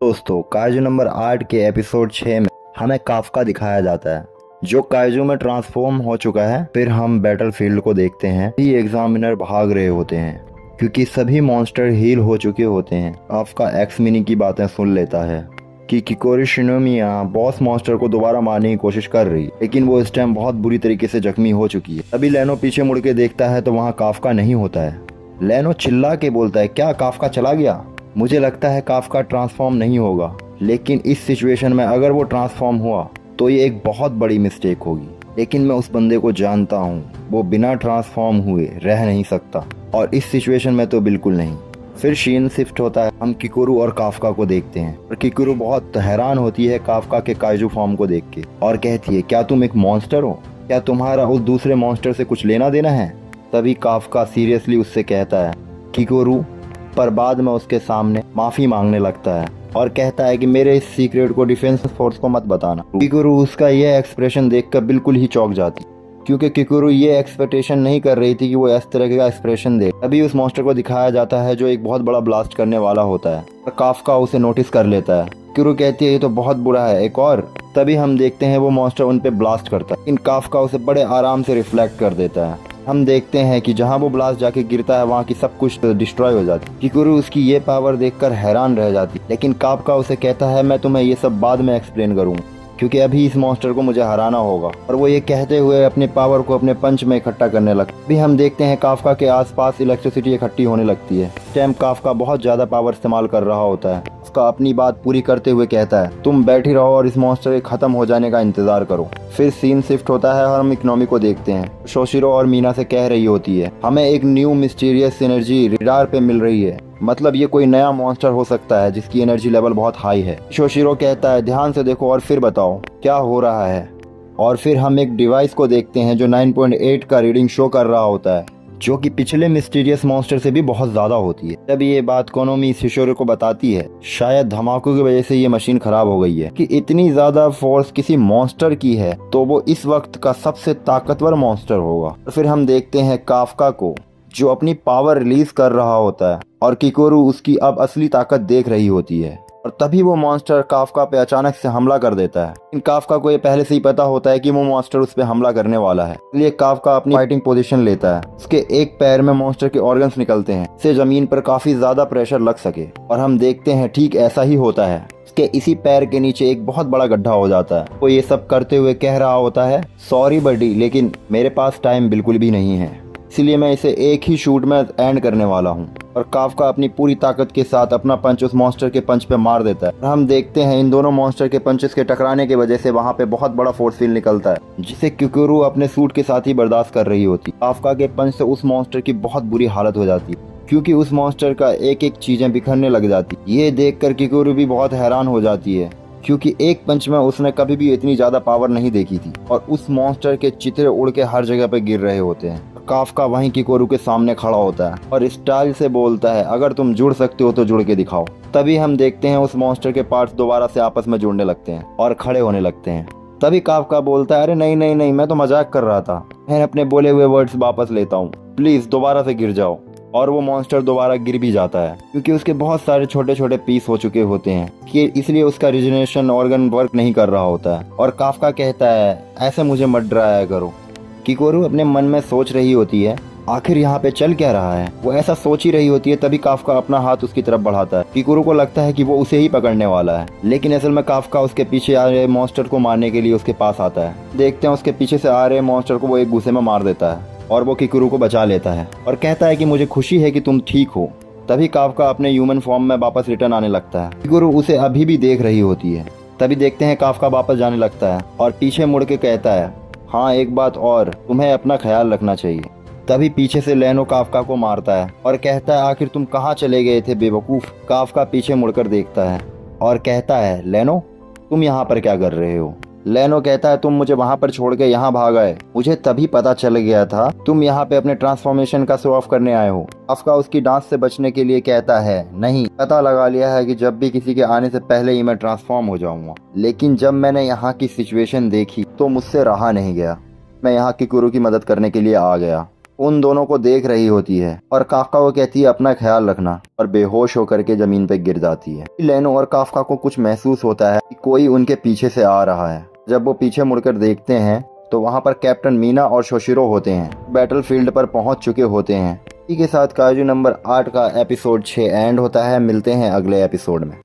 दोस्तों, kaiju number 8 के episode 6 में हमें काफका दिखाया जाता है जो काइजू में ट्रांसफॉर्म हो चुका है। फिर हम बैटलफील्ड को देखते हैं। ये एग्जामिनर भाग रहे होते हैं क्योंकि सभी मॉन्स्टर हील हो चुके होते हैं। काफका एक्स मिनी की बातें सुन लेता है कि किकोरी शिनोमिया बॉस मॉन्स्टर को दोबारा मारने की कोशिश कर रही, लेकिन वो इस टाइम बहुत बुरी तरीके से जख्मी हो चुकी है। तभी लेनो पीछे मुड़ के देखता है तो वहाँ काफका नहीं होता है। लेनो चिल्ला के बोलता है, क्या काफका चला गया? मुझे लगता है काफका ट्रांसफॉर्म नहीं होगा, लेकिन इस सिचुएशन में अगर वो ट्रांसफॉर्म हुआ तो ये एक बहुत बड़ी मिस्टेक होगी। लेकिन मैं उस बंदे को जानता हूँ, वो बिना ट्रांसफॉर्म हुए रह नहीं सकता, और इस सिचुएशन में तो बिल्कुल नहीं। फिर शीन शिफ्ट होता है। हम किकुरु और काफका को देखते हैं और किकुरु बहुत हैरान होती है काफका के काइजू फॉर्म को देख के और कहती है, क्या तुम एक मॉन्स्टर हो? क्या तुम्हारा उस दूसरे मॉन्स्टर से कुछ लेना देना है? तभी काफका सीरियसली उससे कहता है किकुरु, पर बाद में उसके सामने माफी मांगने लगता है और कहता है कि मेरे इस सीक्रेट को डिफेंस फोर्स को मत बताना। किकुरु उसका ये एक्सप्रेशन देखकर बिल्कुल ही चौंक जाती, क्योंकि किकुरु ये एक्सपेक्टेशन नहीं कर रही थी कि वो इस तरह का एक्सप्रेशन दे। तभी उस मॉन्स्टर को दिखाया जाता है जो एक बहुत बड़ा ब्लास्ट करने वाला होता है और काफका उसे नोटिस कर लेता है। किकुरु कहती है, ये तो बहुत बुरा है, एक और। तभी हम देखते हैं वो मॉन्स्टर उन पे ब्लास्ट करता है, लेकिन काफका उसे बड़े आराम से रिफ्लेक्ट कर देता है। हम देखते हैं कि जहां वो ब्लास्ट जाके गिरता है वहां की सब कुछ डिस्ट्रॉय हो जाती है। किकुरु उसकी ये पावर देखकर हैरान रह जाती, लेकिन काफका उसे कहता है, मैं तुम्हें ये सब बाद में एक्सप्लेन करूंगा, क्योंकि अभी इस मॉन्स्टर को मुझे हराना होगा। और वो ये कहते हुए अपने पावर को अपने पंच में इकट्ठा करने लगता है। अभी हम देखते हैं काफका के आसपास इलेक्ट्रिसिटी इकट्ठी होने लगती है। इस टाइम काफका बहुत ज्यादा पावर इस्तेमाल कर रहा होता है। उसका अपनी बात पूरी करते हुए कहता है, तुम बैठी रहो और इस मॉन्स्टर के खत्म हो जाने का इंतजार करो। फिर सीन शिफ्ट होता है और हम इकोनॉमी को देखते हैं। शोशिरो और मीना से कह रही होती है, हमें एक न्यू मिस्टीरियस एनर्जी रडार पे मिल रही है, मतलब ये कोई नया मॉन्स्टर हो सकता है जिसकी एनर्जी लेवल बहुत हाई है। शोशिरो कहता है, ध्यान से देखो और फिर बताओ क्या हो रहा है। और फिर हम एक डिवाइस को देखते हैं जो 9.8 का रीडिंग शो कर रहा होता है, जो कि पिछले मिस्टीरियस मॉन्स्टर से भी बहुत ज्यादा होती है। जब ये बात कोनोमी शिशोरो को बताती है, शायद धमाकों की वजह से ये मशीन खराब हो गई है, कि इतनी ज्यादा फोर्स किसी मॉन्स्टर की है तो वो इस वक्त का सबसे ताकतवर मॉन्स्टर होगा। और फिर हम देखते हैं काफका को जो अपनी पावर रिलीज कर रहा होता है और किकुरु उसकी अब असली ताकत देख रही होती है। और तभी वो मॉन्स्टर काफका पे अचानक से हमला कर देता है। इन काफका को ये पहले से ही पता होता है कि वो मॉन्स्टर उस पे हमला करने वाला है, इसलिए काफका अपनी फाइटिंग पोजीशन लेता है। उसके एक पैर में मॉन्स्टर के ऑर्गन्स निकलते हैं, इससे जमीन पर काफी ज्यादा प्रेशर लग सके। और हम देखते हैं ठीक ऐसा ही होता है। उसके इसी पैर के नीचे एक बहुत बड़ा गड्ढा हो जाता है। वो ये सब करते हुए कह रहा होता है, सॉरी बडी, लेकिन मेरे पास टाइम बिल्कुल भी नहीं है, इसलिए मैं इसे एक ही शूट में एंड करने वाला हूँ। और काफका अपनी पूरी ताकत के साथ अपना पंच उस मॉन्स्टर के पंच पे मार देता है। और हम देखते हैं इन दोनों मॉन्स्टर के पंचेस के टकराने की वजह से वहाँ पे बहुत बड़ा फोर्स फील्ड निकलता है, जिसे किकुरु अपने सूट के साथ ही बर्दाश्त कर रही होती। काफका के पंच से उस मॉन्स्टर की बहुत बुरी हालत हो जाती, क्योंकि उस मॉन्स्टर का एक एक चीजें बिखरने लग जाती। ये देखकर किकुरु भी बहुत हैरान हो जाती है, क्योंकि एक पंच में उसने कभी भी इतनी ज्यादा पावर नहीं देखी थी। और उस मॉन्स्टर के चित्रे उड़ के हर जगह पे गिर रहे होते हैं। काफका वहीं किकुरु के सामने खड़ा होता है और स्टाइल से बोलता है, अगर तुम जुड़ सकते हो तो जुड़ के दिखाओ। तभी हम देखते हैं उस मॉन्स्टर के पार्ट्स दोबारा से आपस में जुड़ने लगते हैं और खड़े होने लगते हैं। तभी काफका बोलता है, अरे नहीं नहीं नहीं, मैं तो मजाक कर रहा था, मैं अपने बोले हुए वर्ड्स वापस लेता हूँ, प्लीज दोबारा से गिर जाओ। और वो मॉन्स्टर दोबारा गिर भी जाता है, क्योंकि उसके बहुत सारे छोटे छोटे पीस हो चुके होते हैं, कि इसलिए उसका रिजनरेशन ऑर्गन वर्क नहीं कर रहा होता है। और काफका कहता है, ऐसे मुझे मत डराया करो। किकुरु अपने मन में सोच रही होती है, आखिर यहाँ पे चल क्या रहा है। वो ऐसा सोच ही रही होती है, तभी काफका अपना हाथ उसकी तरफ बढ़ाता है। किकुरु को लगता है कि वो उसे ही पकड़ने वाला है, लेकिन असल में काफका उसके पीछे आ रहे मॉन्स्टर को मारने के लिए उसके पास आता है। देखते हैं उसके पीछे से आ रहे मॉन्स्टर को वो एक घूसे में मार देता है और वो किकुरु को बचा लेता है और कहता है कि मुझे खुशी है कि तुम ठीक हो। तभी काफका अपने ह्यूमन फॉर्म में वापस रिटर्न आने लगता है। किकुरु उसे अभी भी देख रही होती है। तभी देखते हैं काफका वापस जाने लगता है और पीछे मुड़ के कहता है, हाँ एक बात और, तुम्हें अपना ख्याल रखना चाहिए। तभी पीछे से लेनो काफका को मारता है और कहता है, आखिर तुम कहाँ चले गए थे बेवकूफ। काफका पीछे मुड़कर देखता है और कहता है, लेनो तुम यहाँ पर क्या कर रहे हो। लेनो कहता है, तुम मुझे वहाँ पर छोड़ के यहाँ भाग आए, मुझे तभी पता चल गया था तुम यहाँ पे अपने ट्रांसफॉर्मेशन का शो ऑफ करने आए हो। काफका उसकी डांस से बचने के लिए कहता है, नहीं, पता लगा लिया है कि जब भी किसी के आने से पहले ही मैं ट्रांसफॉर्म हो जाऊंगा। लेकिन जब मैंने यहाँ की सिचुएशन देखी तो मुझसे रहा नहीं गया। मैं यहाँ किकुरु की मदद करने के लिए आ गया। उन दोनों को देख रही होती है और काफका को कहती है अपना ख्याल रखना, और बेहोश होकर के जमीन पे गिर जाती है। लेनो और काफका को कुछ महसूस होता है कि कोई उनके पीछे से आ रहा है। जब वो पीछे मुड़कर देखते हैं तो वहाँ पर कैप्टन मीना और शोशिरो होते हैं, बैटलफील्ड पर पहुंच चुके होते हैं। इसी के साथ काइजू नंबर 8 का एपिसोड 6 एंड होता है। मिलते हैं अगले एपिसोड में।